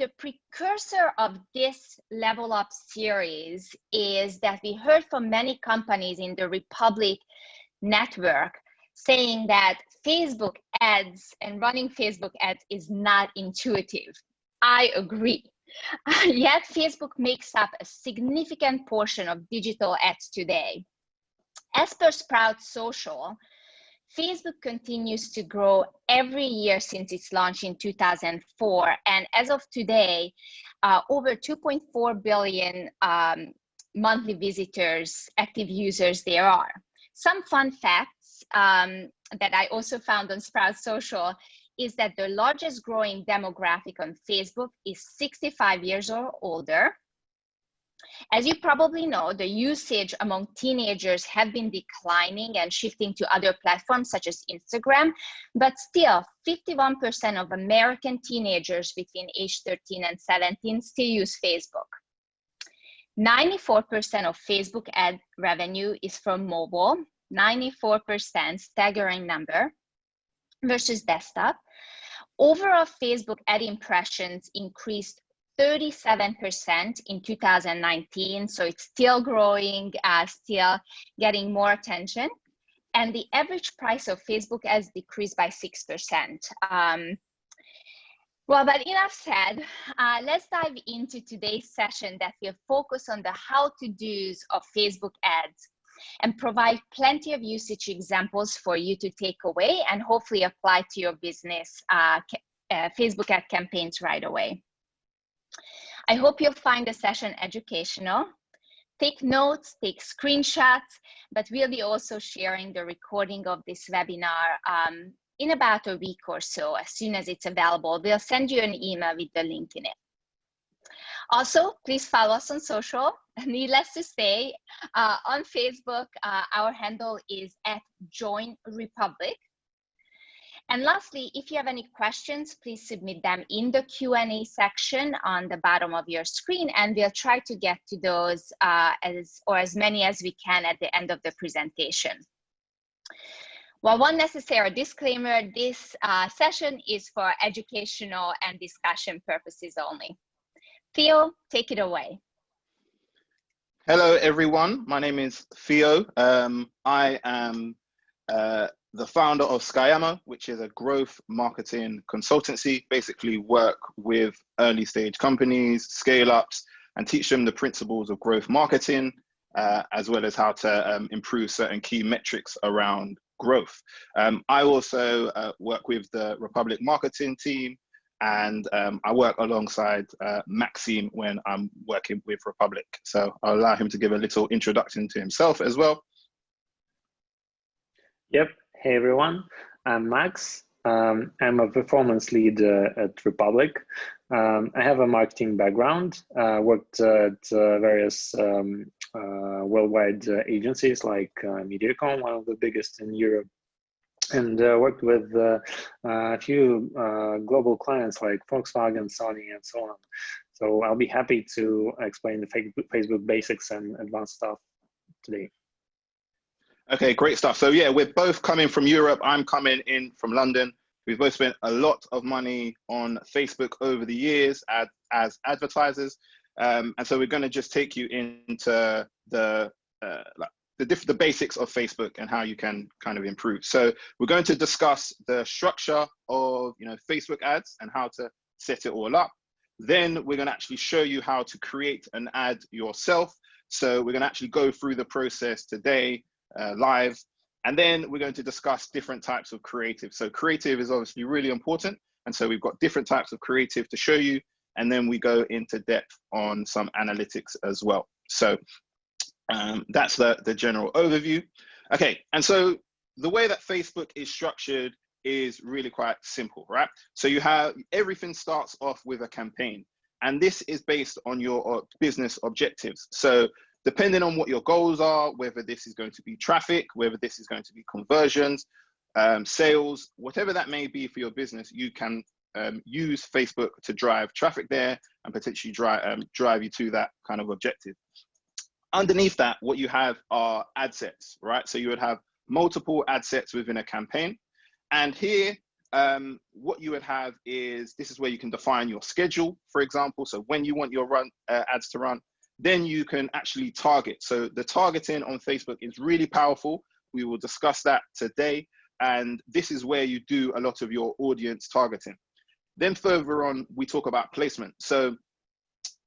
the precursor of this Level Up series is that we heard from many companies in the Republic network saying that Facebook ads and running Facebook ads is not intuitive. I agree. Yet Facebook makes up a significant portion of digital ads today. As per Sprout Social, Facebook continues to grow every year since its launch in 2004. And as of today, over 2.4 billion monthly visitors, active users there are. Some fun facts that I also found on Sprout Social is that the largest growing demographic on Facebook is 65 years or older. As you probably know, the usage among teenagers have been declining and shifting to other platforms such as Instagram, but still 51% of American teenagers between age 13 and 17 still use Facebook. 94% of Facebook ad revenue is from mobile, 94%, staggering number, versus desktop. Overall, Facebook ad impressions increased 37% in 2019, so it's still growing, still getting more attention. And the average price of Facebook ads decreased by 6%. Well, but enough said, let's dive into today's session that will focus on the how-to-dos of Facebook ads and provide plenty of usage examples for you to take away and hopefully apply to your business Facebook ad campaigns right away. I hope you'll find the session educational. Take notes, take screenshots, but we'll be also sharing the recording of this webinar in about a week or so. As soon as it's available, we'll send you an email with the link in it. Also, please follow us on social. Needless to say, on Facebook, our handle is @JoinRepublic. And lastly, if you have any questions, please submit them in the Q&A section on the bottom of your screen, and we'll try to get to those as many as we can at the end of the presentation. Well, one necessary disclaimer, this session is for educational and discussion purposes only. Theo, take it away. Hello, everyone. My name is Theo. I am the founder of Skyamo, which is a growth marketing consultancy. Basically work with early stage companies, scale ups, and teach them the principles of growth marketing, as well as how to improve certain key metrics around growth. I also work with the Republic marketing team, and I work alongside Maxime when I'm working with Republic. So I'll allow him to give a little introduction to himself as well. Yep. Hey everyone, I'm Max. I'm a performance lead at Republic. I have a marketing background. Worked at various worldwide agencies like Mediacom, one of the biggest in Europe, and worked with a few global clients like Volkswagen, Sony, and so on. So I'll be happy to explain the Facebook basics and advanced stuff today. Okay, great stuff. So yeah, we're both coming from Europe. I'm coming in from London. We've both spent a lot of money on Facebook over the years as advertisers. And so we're going to just take you into the basics of Facebook and how you can kind of improve. So we're going to discuss the structure of Facebook ads and how to set it all up. Then we're going to actually show you how to create an ad yourself. So we're going to actually go through the process today live, and then we're going to discuss different types of creative. So creative is obviously really important, and so we've got different types of creative to show you, and then we go into depth on some analytics as well. So that's the general overview. Okay, and so the way that Facebook is structured is really quite simple, right? So you have everything starts off with a campaign, and this is based on your business objectives. So depending on what your goals are, whether this is going to be traffic, whether this is going to be conversions, sales, whatever that may be for your business, you can use Facebook to drive traffic there and potentially drive you to that kind of objective. Underneath that, what you have are ad sets, right? So you would have multiple ad sets within a campaign. And here, what you would have is, this is where you can define your schedule, for example. So when you want your ads to run, then you can actually target. So the targeting on Facebook is really powerful. We will discuss that today. And this is where you do a lot of your audience targeting. Then further on, we talk about placement. So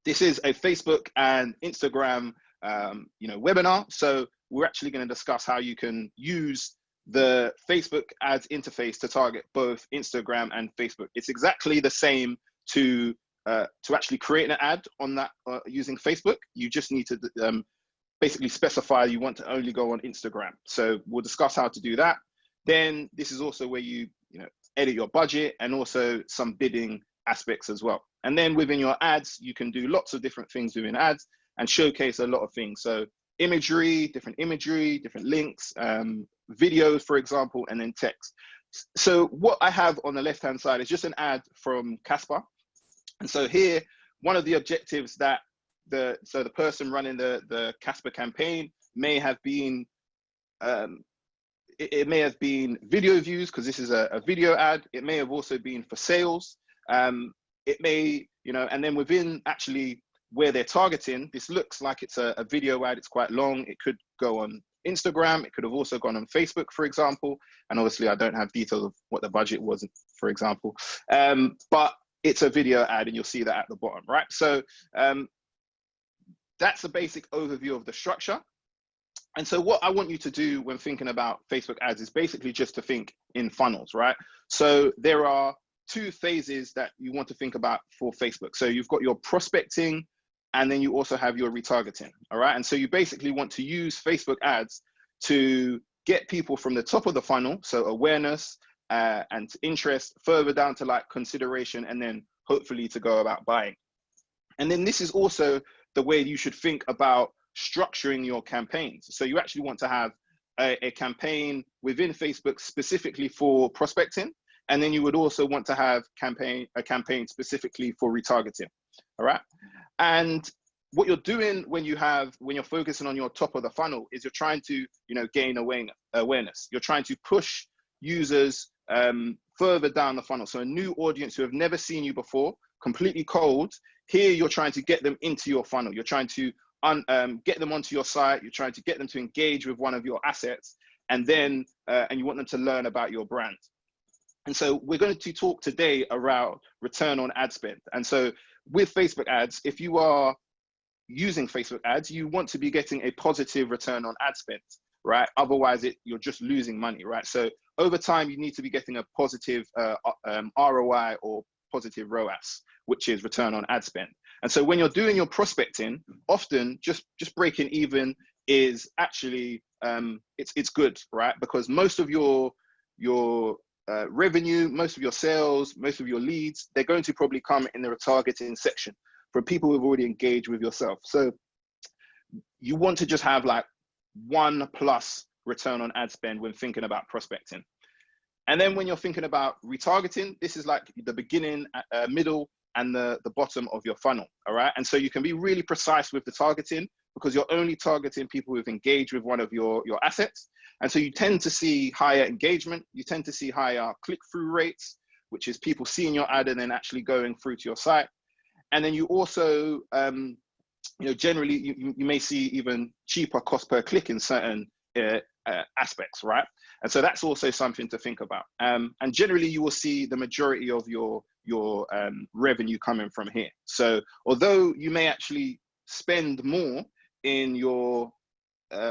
this is a Facebook and Instagram webinar. So we're actually going to discuss how you can use the Facebook ads interface to target both Instagram and Facebook. It's exactly the same to actually create an ad on that using Facebook. You just need to basically specify you want to only go on Instagram. So we'll discuss how to do that. Then this is also where you edit your budget and also some bidding aspects as well. And then within your ads, you can do lots of different things within ads and showcase a lot of things. So imagery, different links, videos, for example, and then text. So what I have on the left-hand side is just an ad from Casper. And so here, one of the objectives that the person running the Casper campaign may have been, it may have been video views, because this is a video ad. It may have also been for sales. It may, and then within actually where they're targeting, this looks like it's a video ad. It's quite long. It could go on Instagram. It could have also gone on Facebook, for example. And obviously I don't have details of what the budget was, for example. But it's a video ad, and you'll see that at the bottom, right? So that's a basic overview of the structure. And so what I want you to do when thinking about Facebook ads is basically just to think in funnels, right? So there are two phases that you want to think about for Facebook. So you've got your prospecting, and then you also have your retargeting, all right? And so you basically want to use Facebook ads to get people from the top of the funnel, so awareness and interest, further down to like consideration, and then hopefully to go about buying. And then this is also the way you should think about structuring your campaigns. So you actually want to have a campaign within Facebook specifically for prospecting, and then you would also want to have a campaign specifically for retargeting, all right? And what you're doing when you're focusing on your top of the funnel is you're trying to gain awareness. You're trying to push users further down the funnel. So a new audience who have never seen you before, completely cold. Here you're trying to get them into your funnel. You're trying to get them onto your site. You're trying to get them to engage with one of your assets, and then and you want them to learn about your brand. And so we're going to talk today around return on ad spend. And so with Facebook ads, if you are using Facebook ads, you want to be getting a positive return on ad spend, right? Otherwise, you're just losing money, right? So over time, you need to be getting a positive ROI or positive ROAS, which is return on ad spend. And so when you're doing your prospecting, often just breaking even is actually, it's good, right? Because most of your revenue, most of your sales, most of your leads, they're going to probably come in the retargeting section from people who've already engaged with yourself. So you want to just have like 1+ return on ad spend when thinking about prospecting. And then when you're thinking about retargeting, this is like the beginning, middle, and the bottom of your funnel, all right? And so you can be really precise with the targeting, because you're only targeting people who've engaged with one of your assets. And so you tend to see higher engagement, you tend to see higher click-through rates, which is people seeing your ad and then actually going through to your site. And then you also, generally you may see even cheaper cost per click in certain aspects, right? And so that's also something to think about. And generally you will see the majority of your revenue coming from here. So although you may actually spend more in your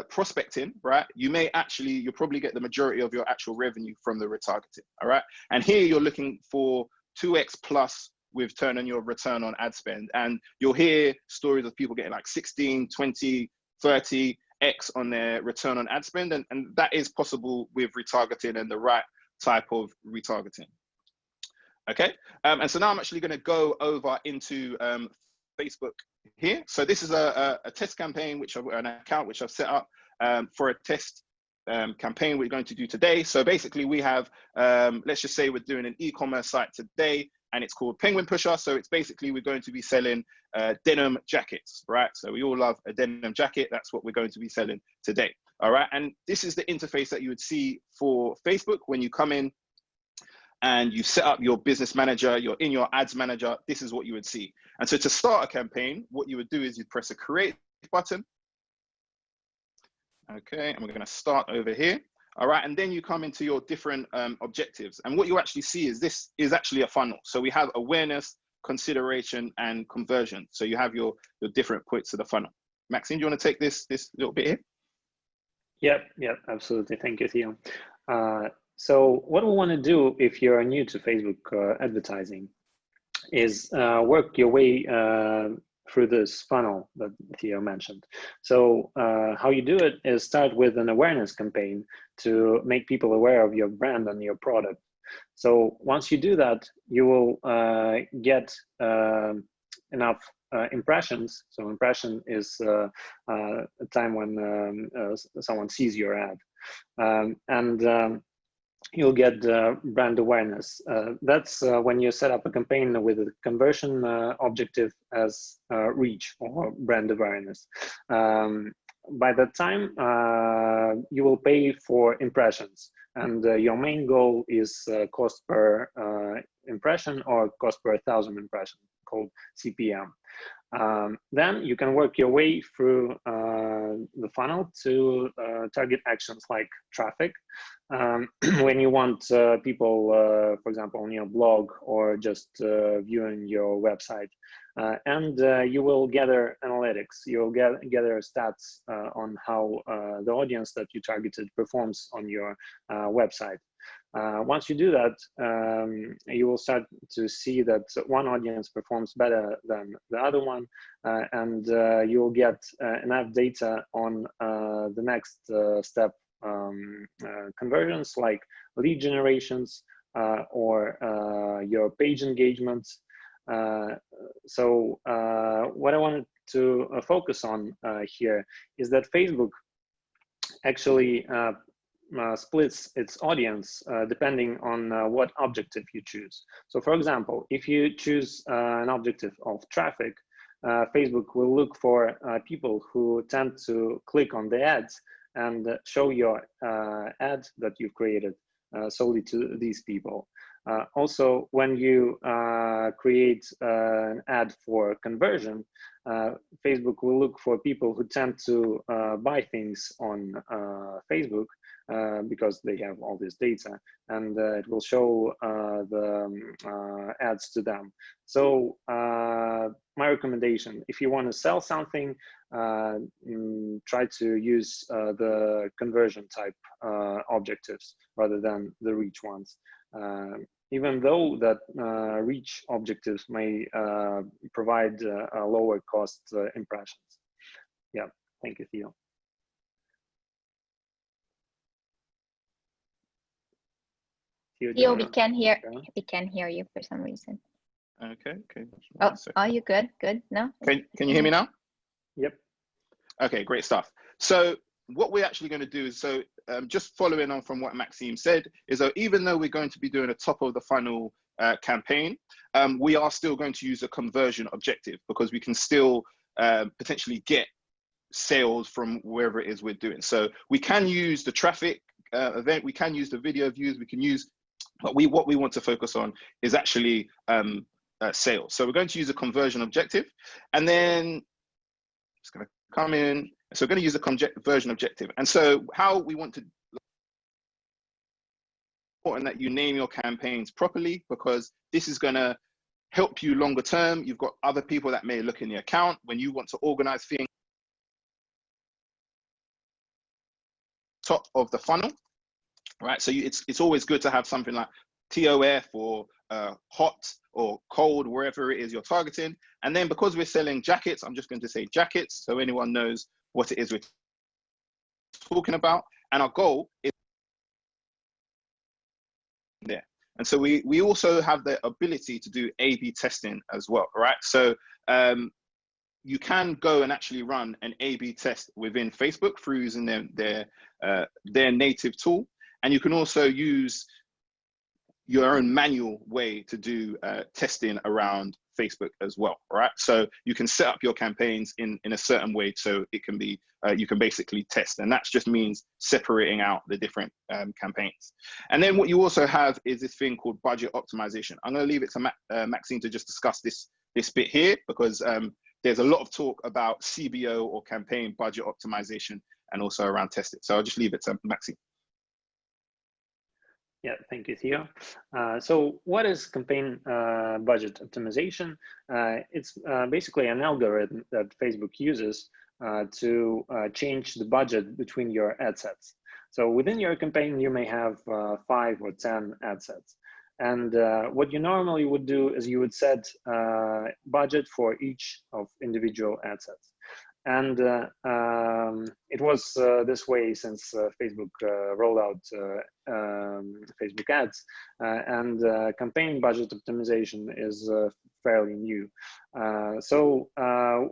prospecting, right? You'll probably get the majority of your actual revenue from the retargeting, all right? And here you're looking for 2x plus with your return on ad spend. And you'll hear stories of people getting like 16, 20, 30x on their return on ad spend. And that is possible with retargeting and the right type of retargeting. Okay, and so now I'm actually gonna go over into Facebook here. So this is a test campaign, an account which I've set up for a test campaign we're going to do today. So basically we have, let's just say we're doing an e-commerce site today, and it's called Penguin Pusher. So it's basically, we're going to be selling denim jackets, right? So we all love a denim jacket. That's what we're going to be selling today, all right? And this is the interface that you would see for Facebook when you come in and you set up your business manager, you're in your ads manager, this is what you would see. And so to start a campaign, what you would do is you'd press a create button. Okay, and we're going to start over here. All right, and then you come into your different objectives. And what you actually see is this is actually a funnel. So we have awareness, consideration, and conversion. So you have your different points of the funnel. Maxime, do you want to take this little bit here? Yep, absolutely. Thank you, Theo. So what we want to do if you're new to Facebook advertising is work your way through this funnel that Theo mentioned. So how you do it is start with an awareness campaign to make people aware of your brand and your product. So once you do that, you will get enough impressions. So impression is a time when someone sees your ad. You'll get brand awareness. That's when you set up a campaign with a conversion objective as reach or brand awareness. By that time, you will pay for impressions, and your main goal is cost per impression or cost per 1,000 impressions, called CPM. Then you can work your way through the funnel to target actions like traffic. When you want people, for example, on your blog or just viewing your website. And you will gather analytics. You'll gather stats on how the audience that you targeted performs on your website. Once you do that, you will start to see that one audience performs better than the other one, and you will get enough data on the next step conversions like lead generations or your page engagements. So what I wanted to focus on here is that Facebook actually splits its audience depending on what objective you choose. So for example, if you choose an objective of traffic, Facebook will look for people who tend to click on the ads and show your ad that you've created solely to these people. Also, when you create an ad for conversion, Facebook will look for people who tend to buy things on Facebook because they have all this data, and it will show the ads to them. So my recommendation, if you want to sell something, try to use the conversion type objectives rather than the reach ones. Even though that reach objectives may provide lower cost impressions. Yeah, thank you, Theo. Theo, we can hear you for some reason. Okay. Oh, you good? Good. No. Can you hear me now? Yep. Okay, great stuff. So what we're actually going to do is, just following on from what Maxime said, is that even though we're going to be doing a top of the funnel campaign, we are still going to use a conversion objective because we can still potentially get sales from wherever it is we're doing. So we can use the traffic event, we can use the video views, we can use, but what we want to focus on is actually sales. So we're going to use a conversion objective, and then it's going to come in. So we're going to use a conversion objective. And so how we want to, important that you name your campaigns properly, because this is going to help you longer term. You've got other people that may look in the account when you want to organize things. Top of the funnel, right? So it's always good to have something like TOF or hot or cold, wherever it is you're targeting. And then because we're selling jackets, I'm just going to say jackets so anyone knows what it is we're talking about. And our goal is there. And so we also have the ability to do A/B testing as well, right? So you can go and actually run an A/B test within Facebook through using their native tool. And you can also use your own manual way to do testing around Facebook as well, right? So you can set up your campaigns in a certain way so it can be, you can basically test, and that just means separating out the different campaigns. And then what you also have is this thing called budget optimization. I'm going to leave it to Maxine to just discuss this bit here, because there's a lot of talk about CBO or campaign budget optimization and also around testing. So I'll just leave it to Maxine. Yeah, thank you, Theo. So what is campaign budget optimization? It's basically an algorithm that Facebook uses to change the budget between your ad sets. So within your campaign, you may have 5 or 10 ad sets. And what you normally would do is you would set budget for each of individual ad sets. And it was this way since Facebook rolled out Facebook ads, and campaign budget optimization is fairly new. So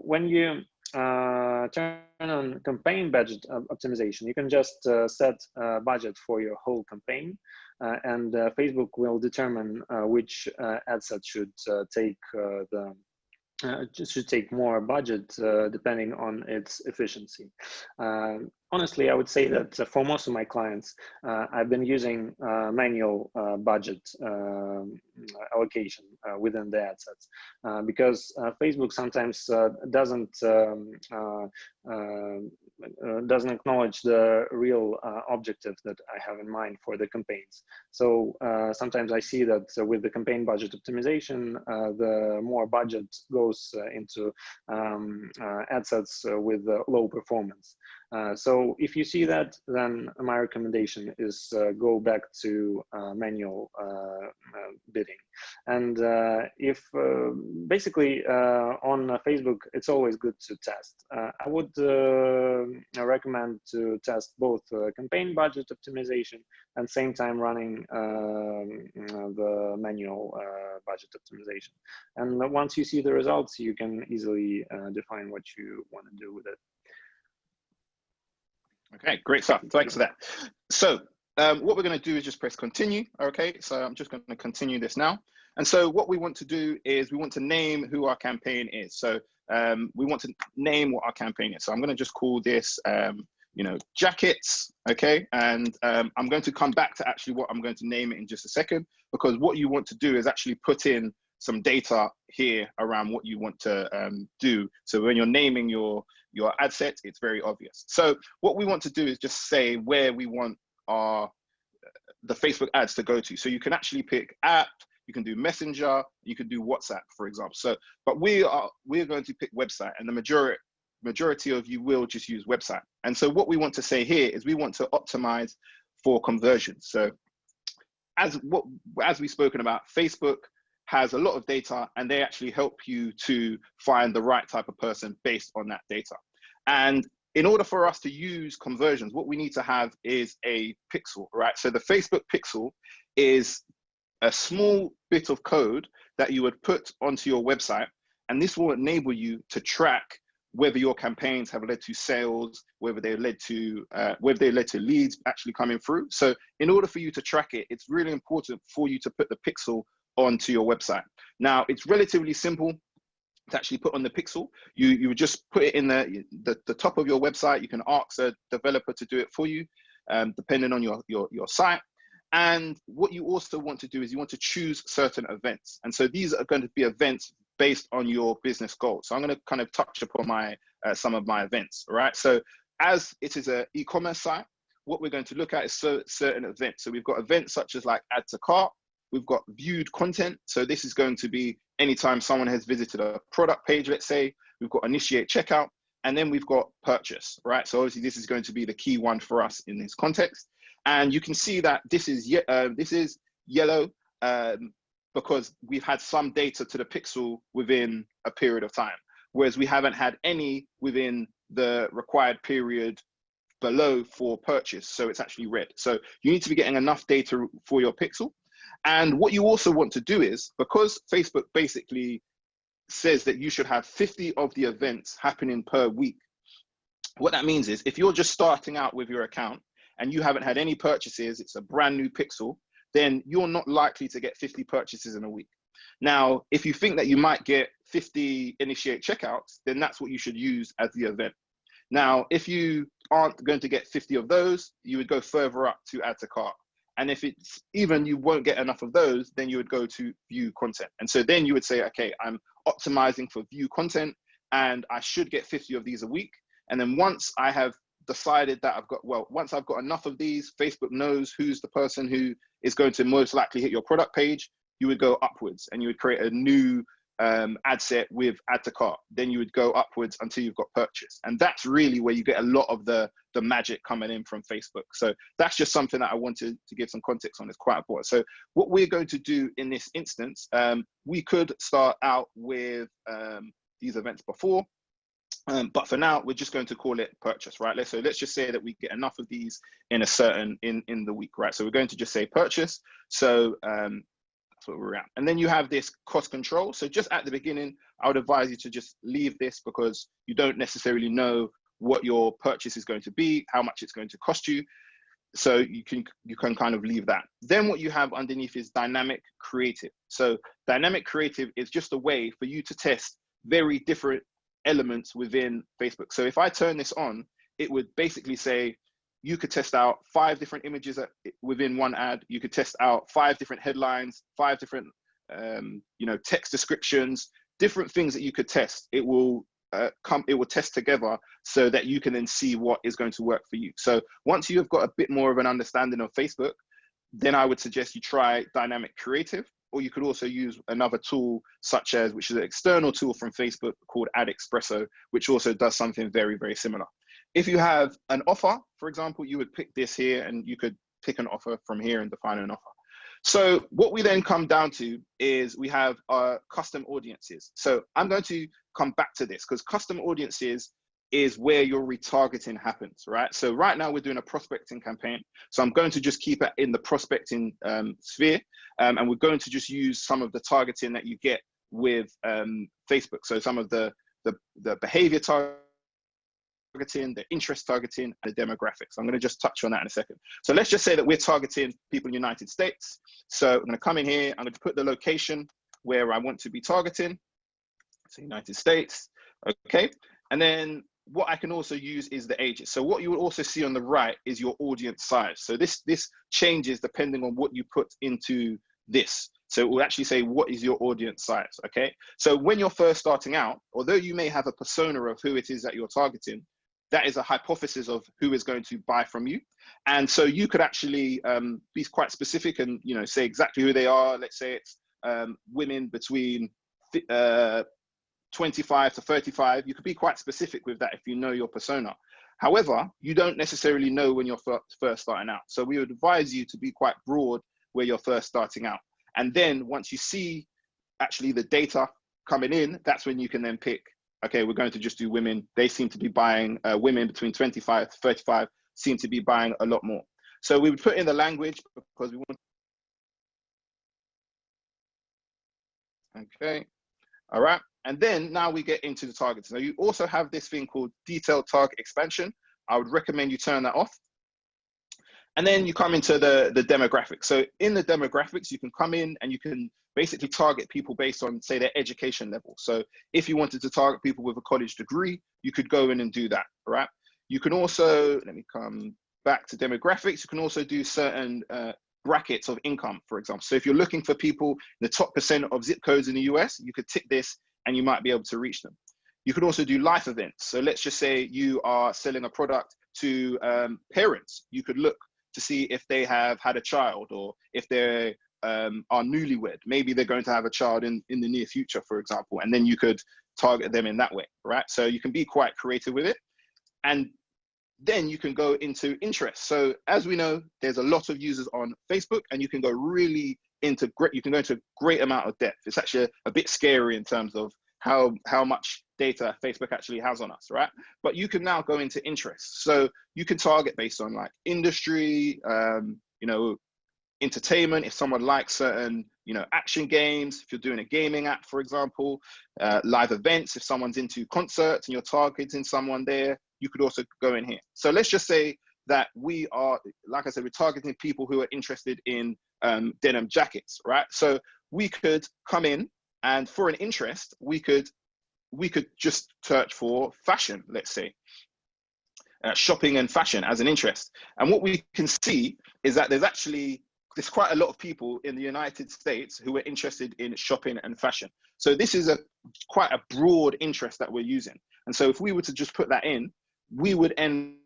when you turn on campaign budget optimization, you can just set a budget for your whole campaign, and Facebook will determine which ad set should take should take more budget depending on its efficiency. Honestly, I would say that for most of my clients, I've been using manual budget allocation within the ad sets because Facebook sometimes doesn't acknowledge the real objective that I have in mind for the campaigns. So sometimes I see that with the campaign budget optimization, the more budget goes into ad sets with low performance. So if you see that, then my recommendation is go back to manual bidding. And if basically on Facebook, it's always good to test. I would recommend to test both campaign budget optimization and same time running the manual budget optimization. And once you see the results, you can easily define what you want to do with it. Okay, great stuff. Thanks for that. So what we're going to do is just press continue. Okay, so I'm just going to continue this now. And so what we want to do is we want to name who our campaign is. So we want to name what our campaign is. So I'm going to just call this, you know, jackets. Okay, and I'm going to come back to actually what I'm going to name it in just a second, because what you want to do is actually put in some data here around what you want to do. So when you're naming your ad set, it's very obvious. So what we want to do is just say where we want the Facebook ads to go to. So you can actually pick app, you can do Messenger, you can do WhatsApp, for example. So, but we're going to pick website, and the majority of you will just use website. And so what we want to say here is we want to optimize for conversions. So as we've spoken about, Facebook has a lot of data, and they actually help you to find the right type of person based on that data. And in order for us to use conversions, what we need to have is a pixel, right? So the Facebook pixel is a small bit of code that you would put onto your website, and this will enable you to track whether your campaigns have led to sales, whether they led to leads actually coming through. So in order for you to track it, it's really important for you to put the pixel onto your website. Now, it's relatively simple to actually put on the pixel. You would just put it in the top of your website. You can ask a developer to do it for you, depending on your site. And what you also want to do is you want to choose certain events. And so these are going to be events based on your business goals. So I'm going to kind of touch upon some of my events, right? So as it is an e-commerce site, what we're going to look at is certain events. So we've got events such as like add to cart. We've got viewed content. So this is going to be anytime someone has visited a product page, let's say. We've got initiate checkout, and then we've got purchase, right? So obviously this is going to be the key one for us in this context. And you can see that this is yellow because we've had some data to the pixel within a period of time, whereas we haven't had any within the required period below for purchase. So it's actually red. So you need to be getting enough data for your pixel. And what you also want to do is, because Facebook basically says that you should have 50 of the events happening per week, what that means is if you're just starting out with your account and you haven't had any purchases, it's a brand new pixel, then you're not likely to get 50 purchases in a week. Now, if you think that you might get 50 initiate checkouts, then that's what you should use as the event. Now, if you aren't going to get 50 of those, you would go further up to add to cart. And if it's even you won't get enough of those, then you would go to view content. And so then you would say, okay, I'm optimizing for view content and I should get 50 of these a week. And then once I have decided that once I've got enough of these, Facebook knows who's the person who is going to most likely hit your product page, you would go upwards and you would create a new ad set with add to cart. Then you would go upwards until you've got purchase. And that's really where you get a lot of the magic coming in from Facebook. So that's just something that I wanted to give some context on. It's quite important. So what we're going to do in this instance, we could start out with these events before, but for now, we're just going to call it purchase, right? So let's just say that we get enough of these in a certain, in the week, right? So we're going to just say purchase. So that's what we're at. And then you have this cost control. So just at the beginning, I would advise you to just leave this because you don't necessarily know what your purchase is going to be, how much it's going to cost you. So you can kind of leave that. Then what you have underneath is dynamic creative. So dynamic creative is just a way for you to test very different elements within Facebook. So if I turn this on, it would basically say, you could test out 5 different images within one ad. You could test out 5 different headlines, 5 different, text descriptions, different things that you could test. It will test together so that you can then see what is going to work for you. So once you have got a bit more of an understanding of Facebook, then I would suggest you try dynamic creative, or you could also use another tool which is an external tool from Facebook called Ad Espresso, which also does something very, very similar. If you have an offer, for example, you would pick this here and you could pick an offer from here and define an offer. So what we then come down to is we have our custom audiences. So I'm going to come back to this because custom audiences is where your retargeting happens, right? So right now we're doing a prospecting campaign. So I'm going to just keep it in the prospecting sphere. And we're going to just use some of the targeting that you get with Facebook. So some of the behavior targeting, the interest targeting, and the demographics. I'm going to just touch on that in a second. So let's just say that we're targeting people in the United States. So I'm going to come in here, I'm going to put the location where I want to be targeting. So United States, okay. And then what I can also use is the ages. So what you will also see on the right is your audience size. So this changes depending on what you put into this. So it will actually say, what is your audience size, okay? So when you're first starting out, although you may have a persona of who it is that you're targeting, that is a hypothesis of who is going to buy from you. And so you could actually be quite specific and say exactly who they are. Let's say it's women between 25 to 35. You could be quite specific with that if you know your persona. However, you don't necessarily know when you're first starting out. So we would advise you to be quite broad where you're first starting out. And then once you see actually the data coming in, that's when you can then pick, okay, we're going to just do women. They seem to be buying, women between 25 to 35 seem to be buying a lot more. So we would put in the language because we want. Okay, all right. And then now we get into the targets. Now you also have this thing called detailed target expansion. I would recommend you turn that off. And then you come into the demographics. So in the demographics, you can come in and you can basically target people based on, say, their education level. So if you wanted to target people with a college degree, you could go in and do that, right? You can also, let me come back to demographics. You can also do certain brackets of income, for example. So if you're looking for people in the top % of zip codes in the US, you could tick this and you might be able to reach them. You could also do life events. So let's just say you are selling a product to parents. You could look to see if they have had a child or if they are newlywed. Maybe they're going to have a child in the near future, for example, and then you could target them in that way, right? So you can be quite creative with it. And then you can go into interest. So as we know, there's a lot of users on Facebook and you can go really into you can go into a great amount of depth. It's actually a bit scary in terms of how much data Facebook actually has on us, right? But you can now go into interests. So you can target based on like industry, entertainment, if someone likes certain, action games, if you're doing a gaming app, for example, live events, if someone's into concerts and you're targeting someone there, you could also go in here. So let's just say that we are, like I said, we're targeting people who are interested in denim jackets, right? So we could come in and for an interest, we could just search for fashion, let's say, shopping and fashion as an interest. And what we can see is that there's quite a lot of people in the United States who are interested in shopping and fashion. So this is quite a broad interest that we're using. And so if we were to just put that in, we would end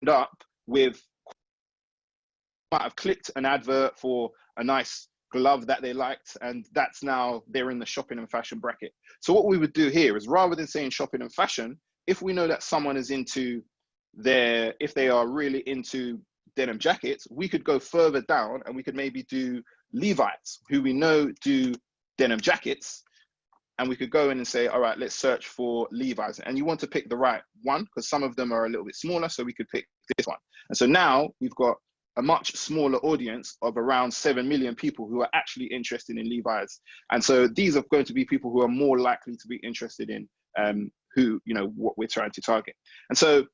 up with, might have clicked an advert for a nice glove that they liked, and that's now they're in the shopping and fashion bracket. So what we would do here is, rather than saying shopping and fashion, if we know that someone is into if they are really into denim jackets, we could go further down and we could maybe do Levi's, who we know do denim jackets, and we could go in and say, all right, let's search for Levi's. And you want to pick the right one because some of them are a little bit smaller, so we could pick this one. And so now we've got a much smaller audience of around 7 million people who are actually interested in Levi's. And so these are going to be people who are more likely to be interested in what we're trying to target. And so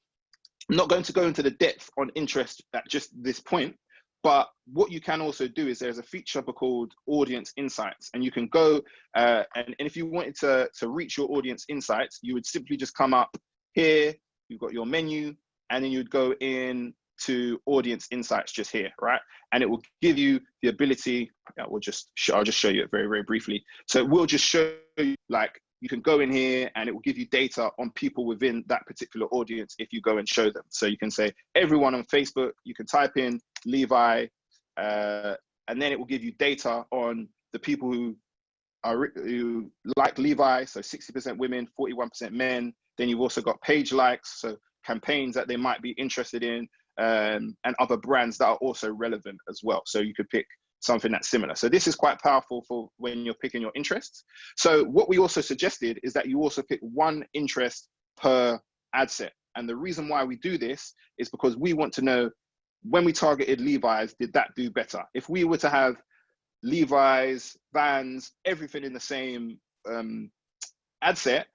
I'm not going to go into the depth on interest at just this point, but what you can also do is there's a feature called Audience Insights, and you can go and if you wanted to reach your audience insights, you would simply just come up here, you've got your menu, and then you'd go in to Audience Insights just here, right? And it will give you the ability, I'll just show you it very, very briefly. So it will just show you, like, you can go in here and it will give you data on people within that particular audience if you go and show them. So you can say everyone on Facebook, you can type in Levi, and then it will give you data on the people who like Levi, so 60% women, 41% men. Then you've also got page likes, so campaigns that they might be interested in, and other brands that are also relevant as well. So you could pick something that's similar. So this is quite powerful for when you're picking your interests. So what we also suggested is that you also pick one interest per ad set. And the reason why we do this is because we want to know, when we targeted Levi's, did that do better? If we were to have Levi's, Vans, everything in the same ad set,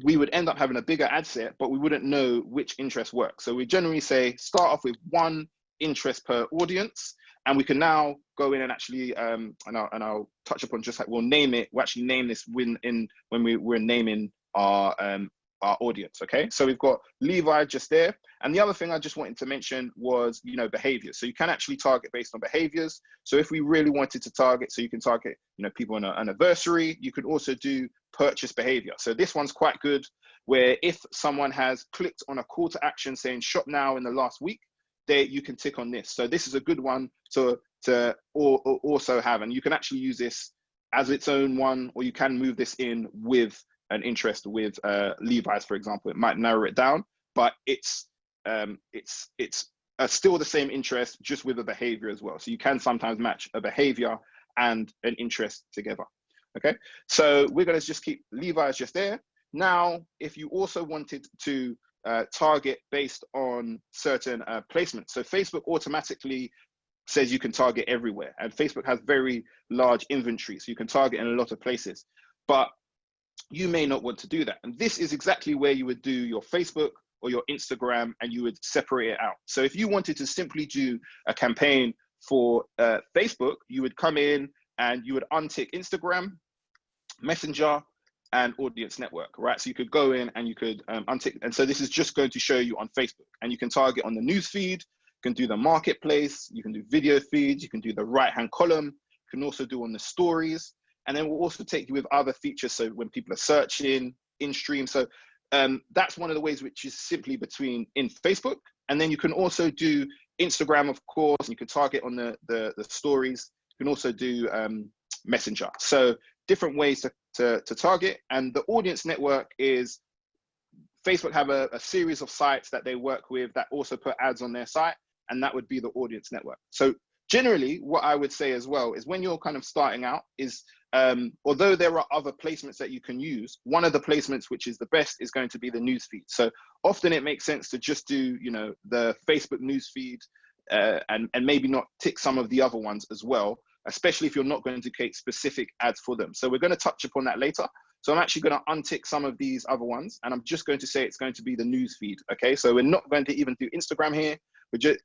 we would end up having a bigger ad set, but we wouldn't know which interest works. So we generally say, start off with one interest per audience, and we can now go in and actually, and I'll touch upon just like, we'll actually name this when we're naming our audience, okay? So we've got Levi just there. And the other thing I just wanted to mention was, behaviors. So you can actually target based on behaviors. So if we really wanted to target, so you can target, people on an anniversary, you could also do purchase behavior. So this one's quite good, where if someone has clicked on a call to action saying shop now in the last week, you can tick on this. So this is a good one to also have, and you can actually use this as its own one, or you can move this in with an interest with Levi's, for example. It might narrow it down, but it's still the same interest, just with a behavior as well. So you can sometimes match a behavior and an interest together. Okay, so we're going to just keep Levi's just there. Now, if you also wanted to target based on certain placements, so Facebook automatically says you can target everywhere, and Facebook has very large inventory, so you can target in a lot of places, but you may not want to do that. And this is exactly where you would do your Facebook or your Instagram, and you would separate it out. So if you wanted to simply do a campaign for Facebook, you would come in and you would untick Instagram, Messenger, and Audience Network, right? So you could go in and you could untick, and so this is just going to show you on Facebook, and you can target on the news feed, you can do the marketplace, you can do video feeds, you can do the right-hand column, you can also do on the stories, and then we'll also take you with other features. So when people are searching in stream, so that's one of the ways, which is simply in Facebook. And then you can also do Instagram, of course, and you can target on the stories. You can also do Messenger. So different ways to target. And the Audience Network is, Facebook have a series of sites that they work with that also put ads on their site, and that would be the Audience Network. So generally, what I would say as well is, when you're kind of starting out, is although there are other placements that you can use, one of the placements which is the best is going to be the newsfeed. So often it makes sense to just do, the Facebook newsfeed and maybe not tick some of the other ones as well, especially if you're not going to create specific ads for them. So we're going to touch upon that later. So I'm actually going to untick some of these other ones, and I'm just going to say it's going to be the newsfeed. Okay, so we're not going to even do Instagram here.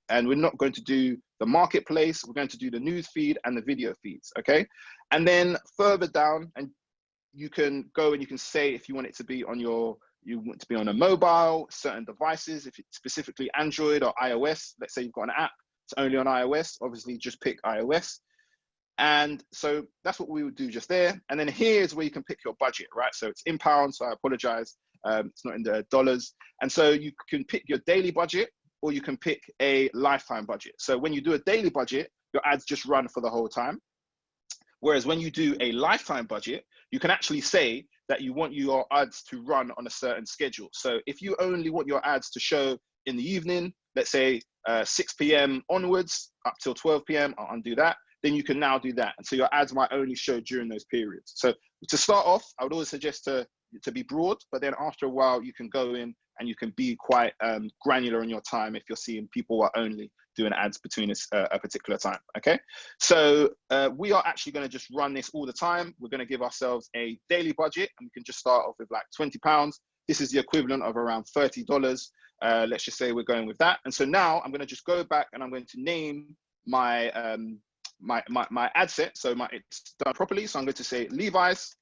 and we're not going to do the marketplace. We're going to do the news feed and the video feeds, okay? And then further down, and you can go and you can say if you want it to be on you want to be on a mobile, certain devices, if it's specifically Android or iOS. Let's say you've got an app, it's only on iOS, obviously just pick iOS. And so that's what we would do just there. And then here's where you can pick your budget, right? So it's in pounds, so I apologize. It's not in the dollars. And so you can pick your daily budget, or you can pick a lifetime budget. So when you do a daily budget, your ads just run for the whole time. Whereas when you do a lifetime budget, you can actually say that you want your ads to run on a certain schedule. So if you only want your ads to show in the evening, let's say 6 p.m. onwards up till 12 p.m., I'll undo that, then you can now do that. And so your ads might only show during those periods. So to start off, I would always suggest to be broad, but then after a while, you can go in and you can be quite granular in your time if you're seeing people are only doing ads between a particular time, okay? So we are actually gonna just run this all the time. We're gonna give ourselves a daily budget, and we can just start off with like £20. This is the equivalent of around $30. Let's just say we're going with that. And so now I'm gonna just go back and I'm going to name my my ad set. So it's done properly. So I'm going to say Levi's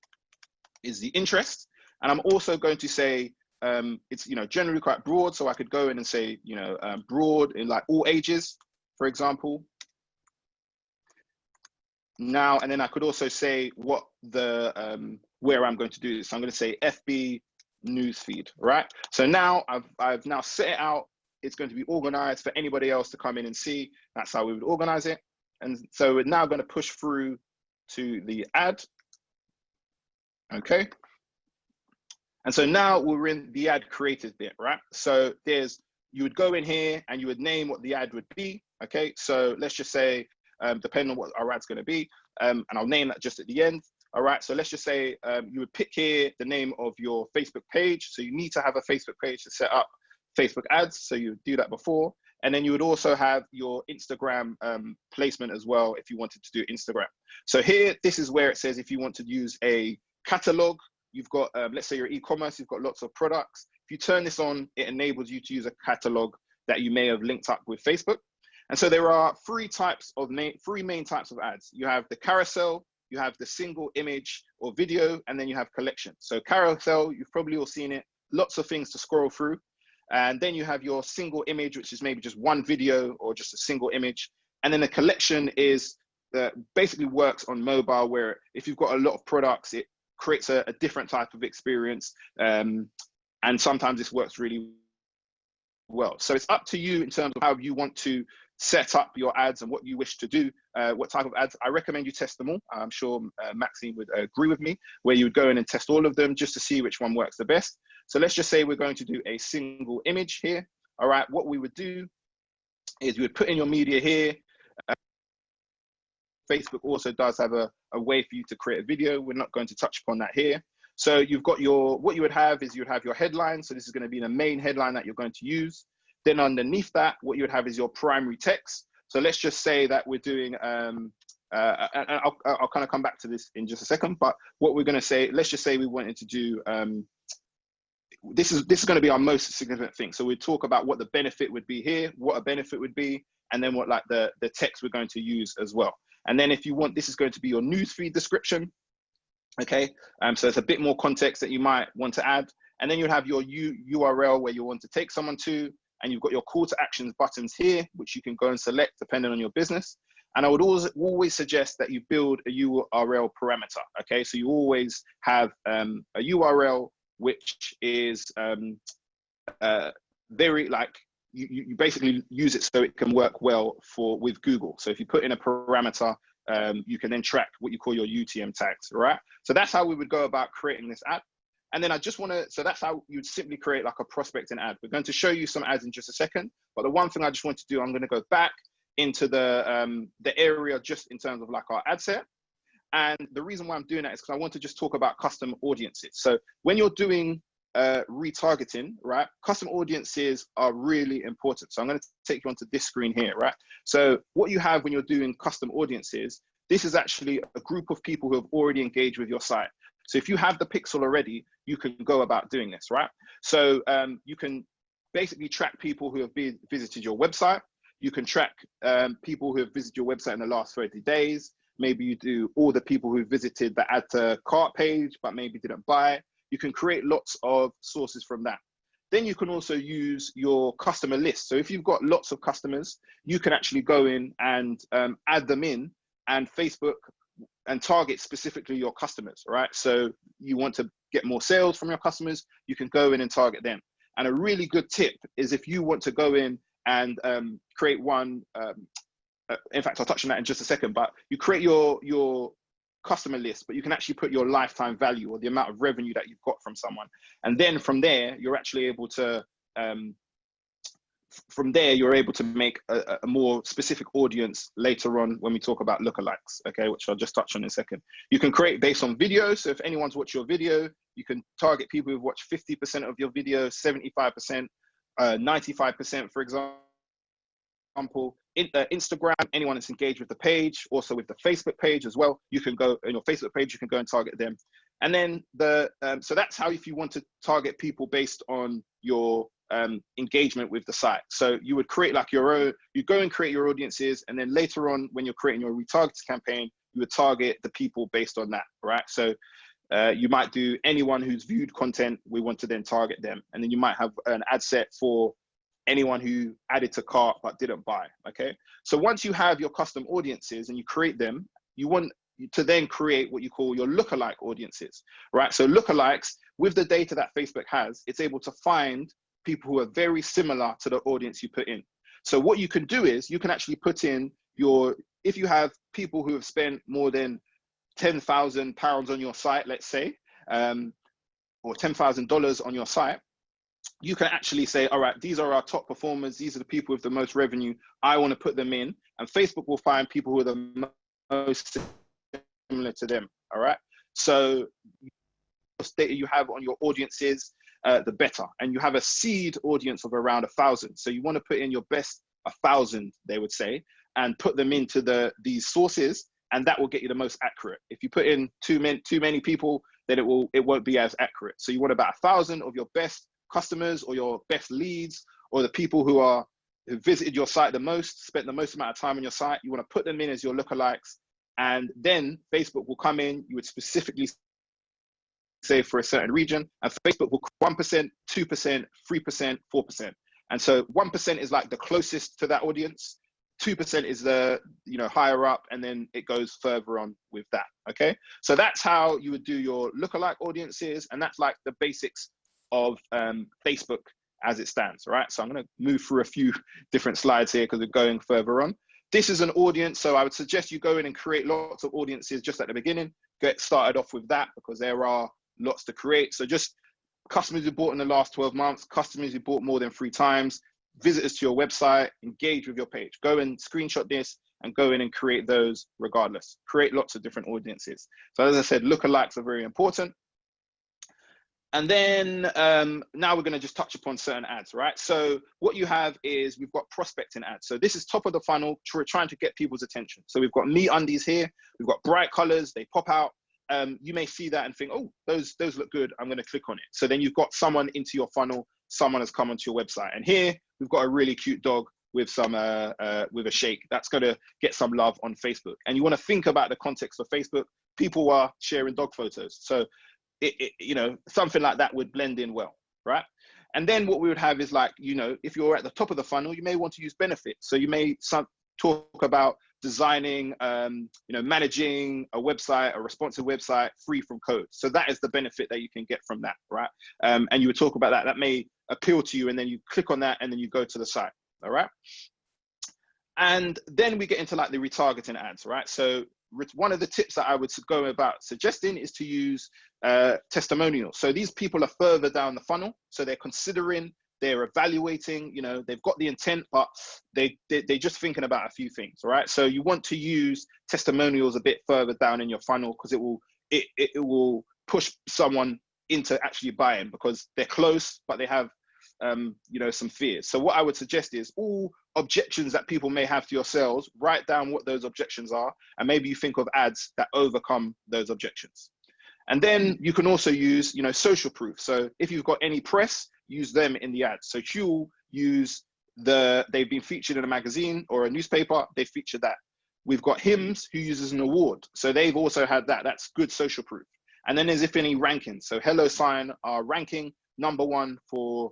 is the interest. And I'm also going to say, it's, generally quite broad. So I could go in and say, broad in like all ages, for example. Now, and then I could also say what the, where I'm going to do this. So I'm going to say FB newsfeed, right? So now I've now set it out. It's going to be organized for anybody else to come in and see. That's how we would organize it. And so we're now going to push through to the ad. Okay. And so now we're in the ad creative bit, right? So you would go in here and you would name what the ad would be. Okay. So let's just say, depending on what our ad's going to be, and I'll name that just at the end. All right. So let's just say you would pick here the name of your Facebook page. So you need to have a Facebook page to set up Facebook ads. So you would do that before. And then you would also have your Instagram placement as well if you wanted to do Instagram. So here, this is where it says if you want to use a catalog, you've got, let's say you're e-commerce, you've got lots of products. If you turn this on, it enables you to use a catalog that you may have linked up with Facebook. And so there are three main types of ads. You have the carousel, you have the single image or video, and then you have collection. So carousel, you've probably all seen it, lots of things to scroll through. And then you have your single image, which is maybe just one video or just a single image. And then the collection is basically works on mobile, where if you've got a lot of products, it creates a different type of experience. And sometimes this works really well. So it's up to you in terms of how you want to set up your ads and what you wish to do, what type of ads. I recommend you test them all. I'm sure Maxine would agree with me, where you would go in and test all of them just to see which one works the best. So let's just say we're going to do a single image here. All right, what we would do is you would put in your media here. Facebook also does have a way for you to create a video. We're not going to touch upon that here. So you've got what you would have is you'd have your headline. So this is going to be the main headline that you're going to use. Then underneath that, what you would have is your primary text. So let's just say that we're doing, and I'll kind of come back to this in just a second, but what we're going to say, let's just say we wanted to do, this is going to be our most significant thing. So we talk about what the benefit would be here, what a benefit would be, and then what like the text we're going to use as well. And then if you want, this is going to be your newsfeed description. Okay, so it's a bit more context that you might want to add. And then you have your URL where you want to take someone to, and you've got your call to actions buttons here, which you can go and select depending on your business. And I would always suggest that you build a URL parameter. Okay, so you always have a URL which is very like, you basically use it so it can work well with Google. So if you put in a parameter, you can then track what you call your UTM tags, right? So that's how we would go about creating this ad. And then I just want to, so that's how you'd simply create like a prospecting ad. We're going to show you some ads in just a second, but the one thing I just want to do, I'm going to go back into the area just in terms of like our ad set. And the reason why I'm doing that is because I want to just talk about custom audiences. So when you're doing retargeting, right, custom audiences are really important. So I'm going to take you onto this screen here, right? So what you have when you're doing custom audiences, this is actually a group of people who have already engaged with your site. So if you have the pixel already, you can go about doing this, right? So you can basically track people who have visited your website. You can track people who have visited your website in the last 30 days. Maybe you do all the people who visited the add to cart page, but maybe didn't buy. You can create lots of sources from that. Then you can also use your customer list. So if you've got lots of customers, you can actually go in and add them in, and Facebook and target specifically your customers, right? So you want to get more sales from your customers, you can go in and target them. And a really good tip is if you want to go in and create one, in fact, I'll touch on that in just a second, but you create your customer list, but you can actually put your lifetime value or the amount of revenue that you've got from someone. And then from there, you're actually able to, make a more specific audience later on when we talk about lookalikes, okay, which I'll just touch on in a second. You can create based on video. So if anyone's watched your video, you can target people who've watched 50% of your video, 75%, 95%, for example. Instagram, anyone that's engaged with the page, also with the Facebook page as well. You can go on your Facebook page, you can go and target them. And then so that's how, if you want to target people based on your engagement with the site. So you would create like your own, you go and create your audiences, and then later on when you're creating your retargeting campaign, you would target the people based on that, right? So you might do anyone who's viewed content, we want to then target them. And then you might have an ad set for anyone who added to cart but didn't buy, okay? So once you have your custom audiences and you create them, you want to then create what you call your lookalike audiences, right? So lookalikes, with the data that Facebook has, it's able to find people who are very similar to the audience you put in. So what you can do is you can actually put in if you have people who have spent more than £10,000 on your site, let's say, or $10,000 on your site, you can actually say, all right, these are our top performers. These are the people with the most revenue. I want to put them in, and Facebook will find people who are the most similar to them. All right. So the data you have on your audiences, the better. And you have a seed audience of around 1,000. So you want to put in your best 1,000, they would say, and put them into these sources, and that will get you the most accurate. If you put in too many people, then it won't be as accurate. So you want about 1,000 of your best customers or your best leads, or the people who visited your site the most, spent the most amount of time on your site. You want to put them in as your lookalikes, and then Facebook will come in. You would specifically say for a certain region, and Facebook will 1%, 2%, 3%, 4%. And so 1% is like the closest to that audience. 2% is the higher up, and then it goes further on with that. Okay, so that's how you would do your lookalike audiences, and that's like the basics of Facebook as it stands, right? So I'm going to move through a few different slides here because we're going further on. This is an audience, so I would suggest you go in and create lots of audiences just at the beginning. Get started off with that because there are lots to create. So just customers who bought in the last 12 months, customers who bought more than 3 times, visitors to your website, engage with your page. Go and screenshot this and go in and create those regardless. Create lots of different audiences. So as I said, lookalikes are very important. And then now we're going to just touch upon certain ads, right? So what you have is we've got prospecting ads. So this is top of the funnel, trying to get people's attention. So we've got Me Undies here. We've got bright colors. They pop out. You may see that and think, oh, those look good. I'm going to click on it. So then you've got someone into your funnel. Someone has come onto your website. And here we've got a really cute dog with some with a shake. That's going to get some love on Facebook. And you want to think about the context of Facebook. People are sharing dog photos. So something like that would blend in well, right? And then what we would have is like, if you're at the top of the funnel, you may want to use benefits. So you may talk about designing, managing a website, a responsive website free from code. So that is the benefit that you can get from that, right? And you would talk about that. That may appeal to you, and then you click on that, and then you go to the site, all right? And then we get into like the retargeting ads, right? So one of the tips that I would go about suggesting is to use testimonials. So these people are further down the funnel. So they're considering, they're evaluating, they've got the intent, but they're just thinking about a few things, right? So you want to use testimonials a bit further down in your funnel because it will push someone into actually buying because they're close, but they have some fears. So what I would suggest is all objections that people may have to your sales, write down what those objections are, and maybe you think of ads that overcome those objections. And then you can also use, social proof. So if you've got any press, use them in the ads. So you'll use they've been featured in a magazine or a newspaper, they featured that. We've got Hims, who uses an award. So they've also had that. That's good social proof. And then there's if any rankings. So HelloSign are ranking #1 for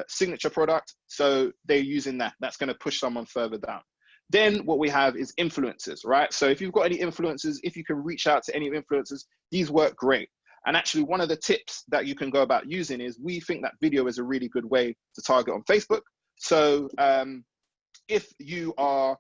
signature product. So they're using that. That's going to push someone further down. Then what we have is influencers, right? So if you've got any influencers, if you can reach out to any influencers, these work great. And actually one of the tips that you can go about using is we think that video is a really good way to target on Facebook. So if you are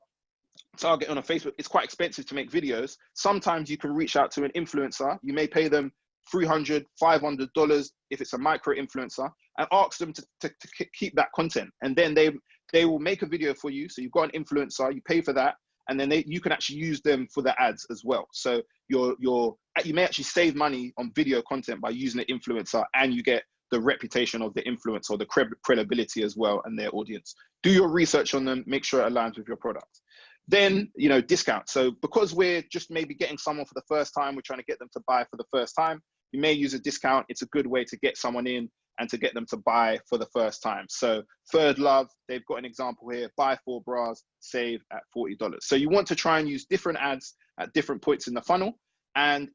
targeting on Facebook, it's quite expensive to make videos. Sometimes you can reach out to an influencer. You may pay them $300, $500 if it's a micro influencer, and ask them to keep that content. And then they will make a video for you. So you've got an influencer, you pay for that, and then you can actually use them for the ads as well. So you may actually save money on video content by using an influencer, and you get the reputation of the influencer or the credibility as well and their audience. Do your research on them, make sure it aligns with your product. Then, discount. So because we're just maybe getting someone for the first time, we're trying to get them to buy for the first time, you may use a discount. It's a good way to get someone in and to get them to buy for the first time. So Third Love, they've got an example here, buy 4 bras, save at $40. So you want to try and use different ads at different points in the funnel. And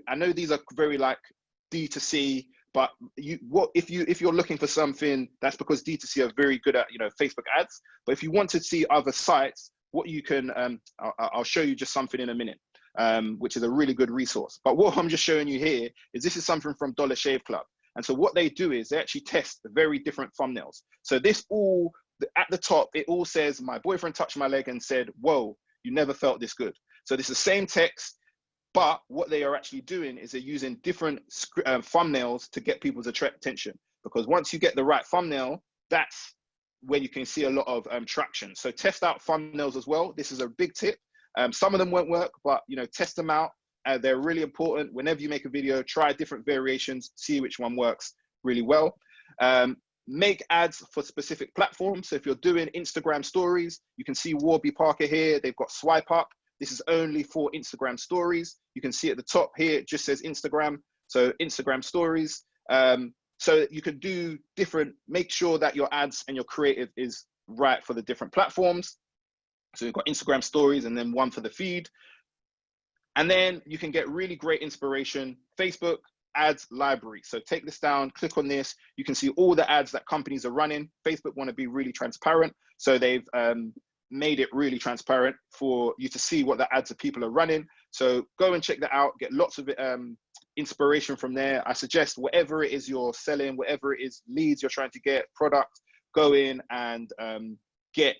I know these are very like D2C, but if you're looking for something, that's because D2C are very good at, Facebook ads. But if you want to see other sites, what you can, I'll show you just something in a minute, which is a really good resource. But what I'm just showing you here is this is something from Dollar Shave Club. And so what they do is they actually test very different thumbnails. So this all, at the top, it all says, my boyfriend touched my leg and said, whoa, you never felt this good. So this is the same text, but what they are actually doing is they're using different thumbnails to get people's attention. Because once you get the right thumbnail, that's where you can see a lot of traction. So test out thumbnails as well. This is a big tip. Some of them won't work, but test them out. They're really important. Whenever you make a video, try different variations, see which one works really well. Make ads for specific platforms. So if you're doing Instagram stories, you can see Warby Parker here. They've got swipe up. This is only for Instagram stories. You can see at the top here, it just says Instagram. So Instagram stories. So you can do different, make sure that your ads and your creative is right for the different platforms. So you've got Instagram stories and then one for the feed. And then you can get really great inspiration, Facebook ads library. So take this down, click on this. You can see all the ads that companies are running. Facebook want to be really transparent. So they've made it really transparent for you to see what the ads that people are running. So go and check that out, get lots of inspiration from there. I suggest whatever it is you're selling, whatever it is, leads you're trying to get, product, go in and get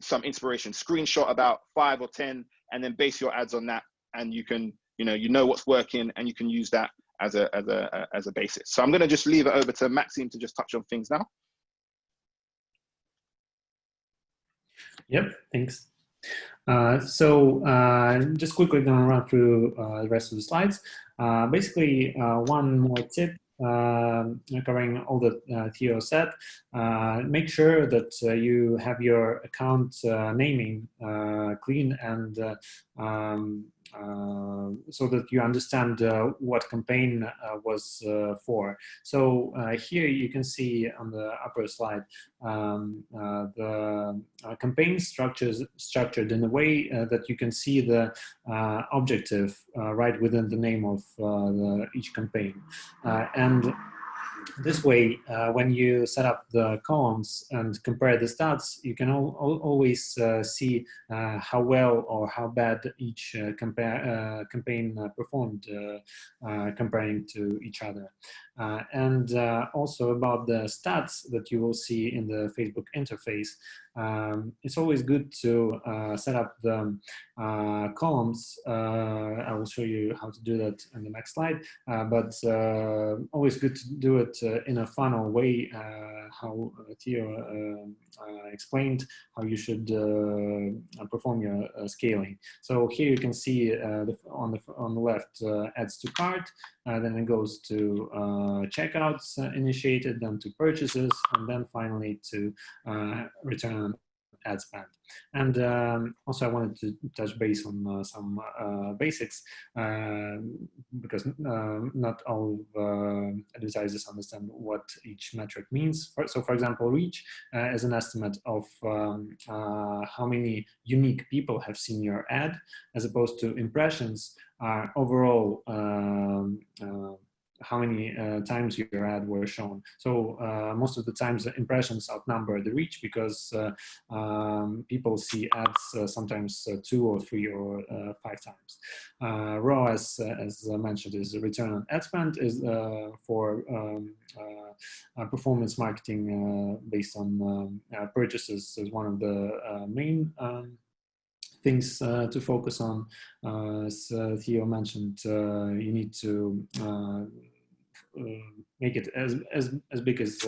some inspiration, screenshot about 5 or 10, and then base your ads on that. And you can, you know what's working, and you can use that as a basis. So I'm going to just leave it over to Maxime to just touch on things now. Yep, thanks. Just quickly going to run through the rest of the slides. Basically, one more tip covering all that Theo said. Make sure that you have your account naming clean and so that you understand what campaign was for. So here you can see on the upper slide the campaign structured in a way that you can see the objective right within the name of each campaign. And this way, when you set up the columns and compare the stats, you can always see how well or how bad each campaign performed comparing to each other. And also about the stats that you will see in the Facebook interface. It's always good to set up the columns. I will show you how to do that in the next slide, but always good to do it in a funnel way, how Theo explained how you should perform your scaling. So here you can see on the left adds to cart, then it goes to checkouts initiated, then to purchases, and then finally to return on ad spend. And also I wanted to touch base on some basics because not all advertisers understand what each metric means. So for example, reach is an estimate of how many unique people have seen your ad, as opposed to impressions are overall how many times your ad were shown. So most of the times the impressions outnumber the reach because people see ads sometimes 2 or 3 or 5 times. ROAS, as mentioned, is a return on ad spend, is for performance marketing based on purchases is one of the main things to focus on. As Theo mentioned, you need to make it as big as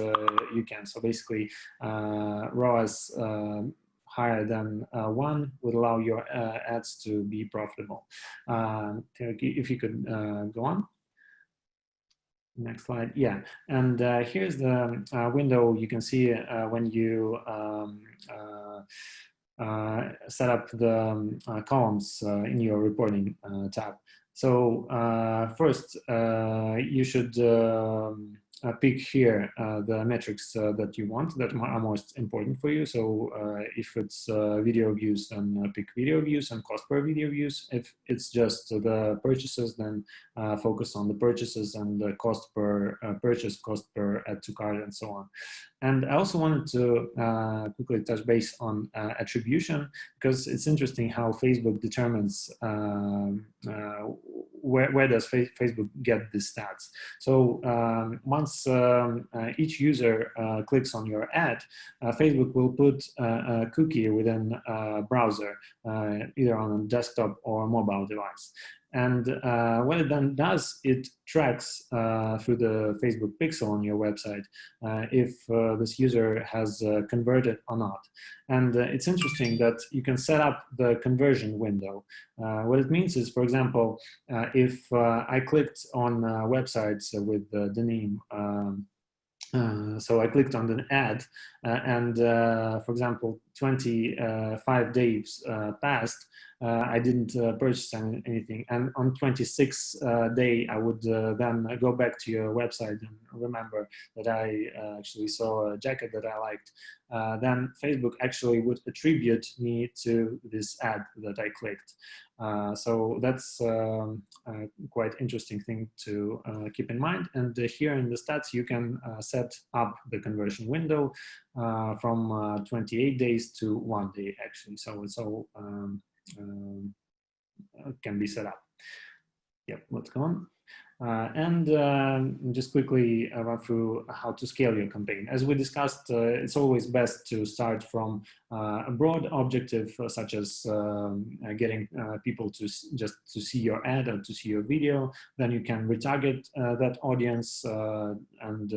you can. So basically, ROAS higher than 1 would allow your ads to be profitable. If you could go on. Next slide. Yeah, and here's the window you can see when you set up the columns in your reporting tab. So first, you should pick here the metrics that you want, that are most important for you. So if it's video views, then pick video views and cost per video views. If it's just the purchases, then focus on the purchases and the cost per purchase, cost per add to cart, and so on. And I also wanted to quickly touch base on attribution, because it's interesting how Facebook determines where does Facebook get the stats. So once each user clicks on your ad, Facebook will put a cookie within a browser, either on a desktop or mobile device. And what it then does, it tracks through the Facebook pixel on your website if this user has converted or not. And it's interesting that you can set up the conversion window. What it means is, for example, if I clicked on websites with the name, so I clicked on the ad and for example, 25 days passed, I didn't purchase anything. And on 26th day, I would then go back to your website and remember that I actually saw a jacket that I liked. Then Facebook actually would attribute me to this ad that I clicked. So that's quite interesting thing to keep in mind. And here in the stats, you can set up the conversion window from 28 days to 1 day, actually. So it's all can be set up. Yep, let's go on. And just quickly run through how to scale your campaign. As we discussed, it's always best to start from a broad objective, such as getting people to just to see your ad or to see your video. Then you can retarget that audience and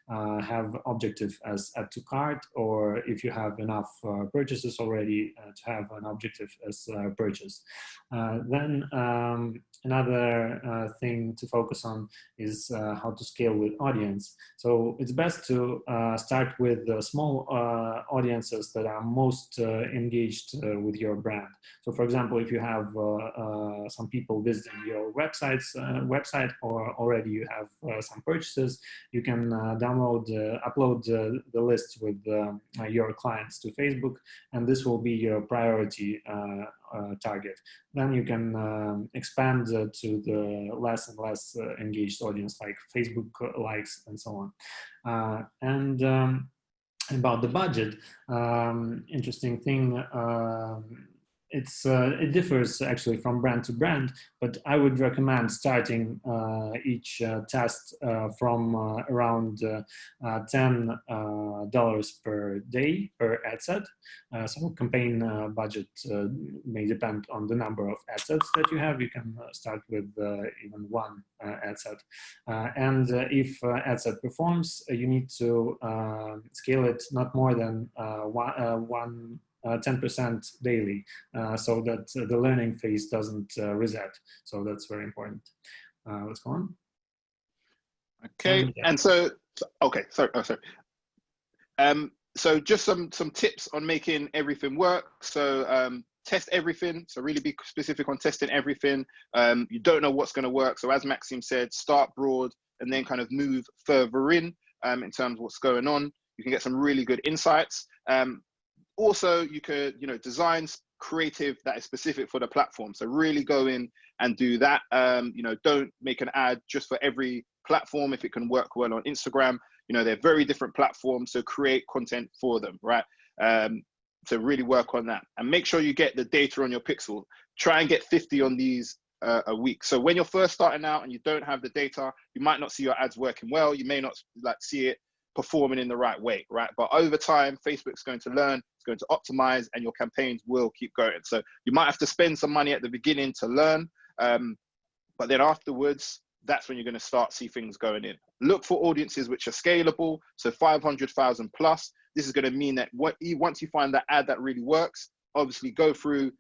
have objective as add to cart, or if you have enough purchases already, to have an objective as purchase. Then another thing to focus on is how to scale with audience. So it's best to start with small audiences that are most engaged with your brand. So for example, if you have some people visiting your website, or already you have some purchases, you can upload the list with your clients to Facebook, and this will be your priority target. Then you can expand to the less and less engaged audience, like Facebook likes and so on. And about the budget, interesting thing, it differs actually from brand to brand, but I would recommend starting each test from around $10 per day per ad set. So campaign budget may depend on the number of ad sets that you have. You can start with even one ad set. And if ad set performs, you need to scale it not more than 10% daily, so that the learning phase doesn't reset. So that's very important. Let's go on. Okay. And so, okay, sorry. so just some tips on making everything work. So test everything. So really be specific on testing everything. You don't know what's going to work. So as Maxime said, start broad and then kind of move further in terms of what's going on. You can get some really good insights. Also, you could, design creative that is specific for the platform. So really go in and do that. Don't make an ad just for every platform if it can work well on Instagram. They're very different platforms, so create content for them, right? So really work on that and make sure you get the data on your pixel. Try and get 50 on these a week. So when you're first starting out and you don't have the data, you might not see your ads working well. You may not see it performing in the right way, right? But over time, Facebook's going to learn, it's going to optimize, and your campaigns will keep going. So you might have to spend some money at the beginning to learn, but then afterwards, that's when you're going to start see things going in. Look for audiences which are scalable, so 500,000 plus. This is going to mean that once you find that ad that really works, obviously go through,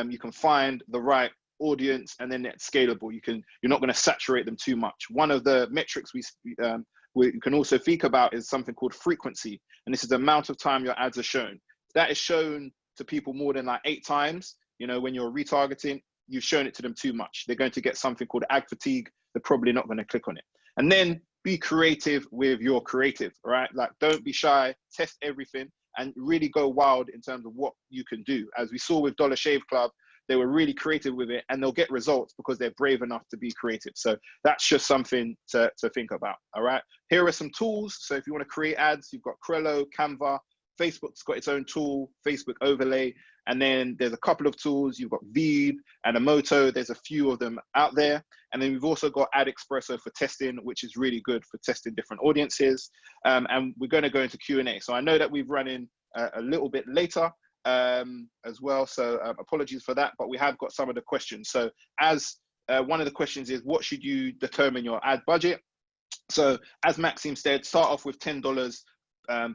you can find the right audience, and then it's scalable. You're not going to saturate them too much. One of the metrics you can also think about is something called frequency, and this is the amount of time your ads are shown. If that is shown to people more than 8 times, when you're retargeting, you've shown it to them too much. They're going to get something called ad fatigue. They're probably not going to click on it. And then be creative with your creative, right? Don't be shy, test everything, and really go wild in terms of what you can do. As we saw with Dollar Shave Club, they were really creative with it, and they'll get results because they're brave enough to be creative. So that's just something to think about, all right? Here are some tools. So if you want to create ads, you've got Crello, Canva. Facebook's got its own tool, Facebook Overlay. And then there's a couple of tools. You've got Veed and Emoto. There's a few of them out there. And then we've also got Ad Espresso for testing, which is really good for testing different audiences. And we're going to go into Q&A. So I know that we've run in a little bit later as well. So apologies for that, but we have got some of the questions. So as one of the questions is, what should you determine your ad budget? So as Maxime said, start off with $10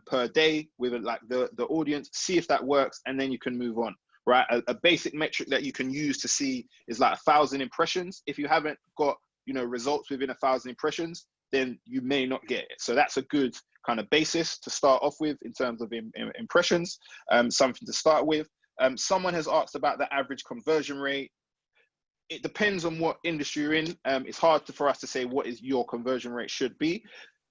per day with the audience, see if that works, and then you can move on, right? A basic metric that you can use to see is 1,000 impressions. If you haven't got, results within 1,000 impressions, then you may not get it. So that's a good kind of basis to start off with in terms of impressions, something to start with. Someone has asked about the average conversion rate. It depends on what industry you're in. It's hard for us to say what is your conversion rate should be.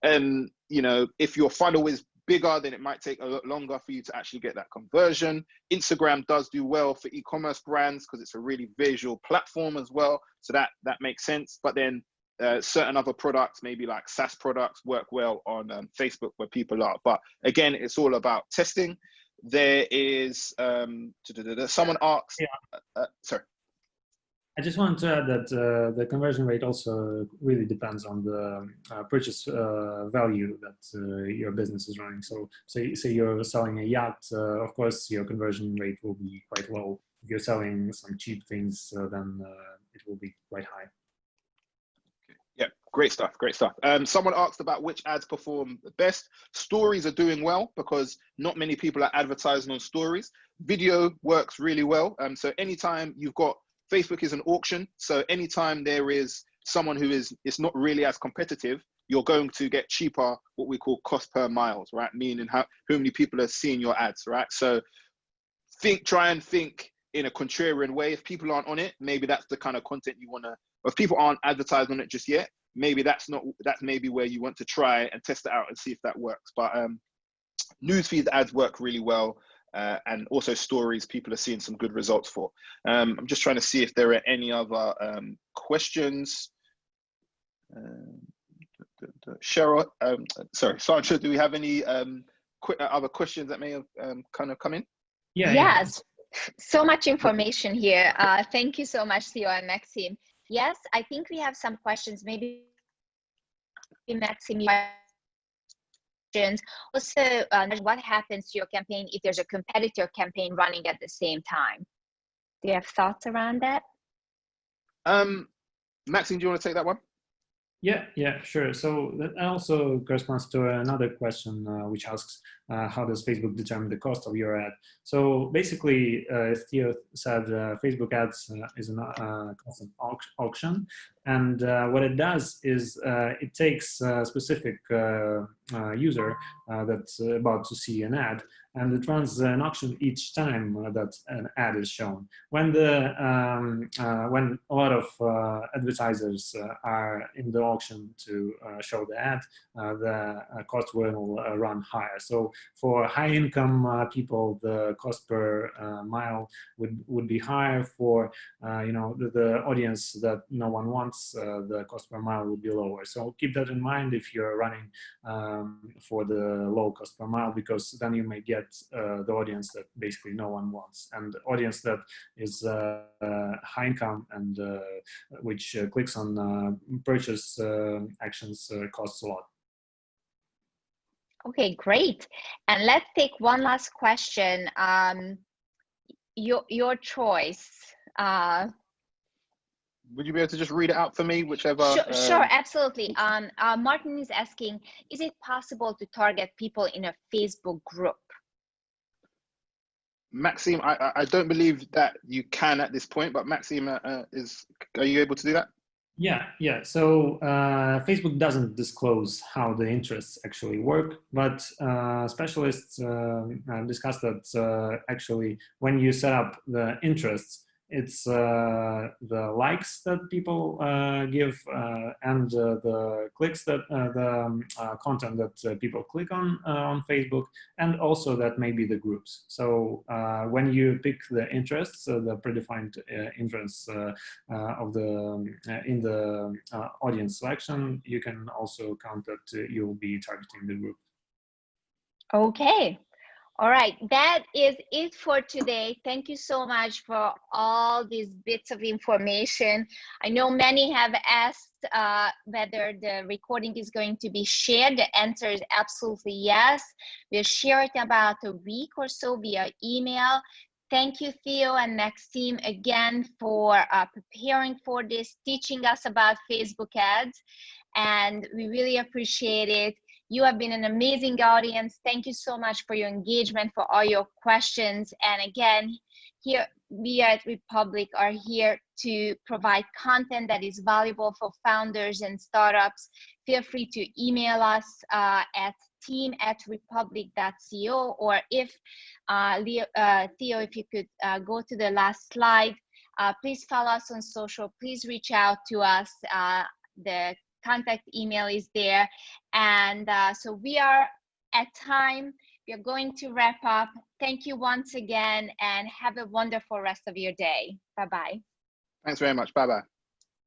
If your funnel is bigger, then it might take a lot longer for you to actually get that conversion. Instagram does do well for e-commerce brands because it's a really visual platform as well. So that makes sense. But then certain other products, maybe like SaaS products, work well on Facebook where people are. But again, it's all about testing. There is, someone asks, sorry. I just want to add that the conversion rate also really depends on the purchase value that your business is running. So say you're selling a yacht, of course, your conversion rate will be quite low. If you're selling some cheap things, then it will be quite high. Yeah, great stuff. Someone asked about which ads perform the best. Stories are doing well because not many people are advertising on stories. Video works really well. So anytime you've got, Facebook is an auction, so anytime there is someone who it's not really as competitive, you're going to get cheaper, what we call cost per miles, right? Meaning how many people are seeing your ads, right? So try and think in a contrarian way. If people aren't on it, maybe that's the kind of content you want to, or if people aren't advertised on it just yet, maybe that's maybe where you want to try and test it out and see if that works. But newsfeed ads work really well. And also stories, people are seeing some good results for. I'm just trying to see if there are any other questions. Cheryl, sorry, Sandra, do we have any other questions that may have kind of come in? Yes, so much information here. Thank you so much, Theo and Maxime. Yes, I think we have some questions. Maybe Maxime, also, what happens to your campaign if there's a competitor campaign running at the same time? Do you have thoughts around that? Maxine, do you want to take that one? Yeah, sure. So that also corresponds to another question, which asks, how does Facebook determine the cost of your ad? So basically, as Theo said, Facebook ads is a constant auction. And what it does is it takes a specific user that's about to see an ad, and it runs an auction each time that an ad is shown. When when a lot of advertisers are in the auction to show the ad, the cost will run higher. So for high-income people, the cost per mile would be higher. For the audience that no one wants, the cost per mile would be lower. So keep that in mind if you're running for the low cost per mile, because then you may get the audience that basically no one wants, and the audience that is high income and which clicks on purchase actions costs a lot. Okay, great. And let's take one last question. Your choice. Would you be able to just read it out for me, whichever? Sure, absolutely. Martin is asking, is it possible to target people in a Facebook group? Maxime, I don't believe that you can at this point, but Maxime, are you able to do that? Yeah. So Facebook doesn't disclose how the interests actually work, but specialists discuss that actually when you set up the interests, it's the likes that people give and the clicks that the content that people click on Facebook, and also that may be the groups. So when you pick the interests, the predefined interests of the in the audience selection, you can also count that you'll be targeting the group. Okay. All right, that is it for today. Thank you so much for all these bits of information. I know many have asked whether the recording is going to be shared. The answer is absolutely yes. We'll share it in about a week or so via email. Thank you, Theo and Maxime, again for preparing for this, teaching us about Facebook ads, and we really appreciate it. You have been an amazing audience. Thank you so much for your engagement, for all your questions. And again, here we at Republic are here to provide content that is valuable for founders and startups. Feel free to email us at team@republic.co, or if Theo, if you could go to the last slide, please follow us on social. Please reach out to us. The contact email is there. And so we are at time. We are going to wrap up. Thank you once again, and have a wonderful rest of your day. Bye-bye. Thanks very much. Bye-bye.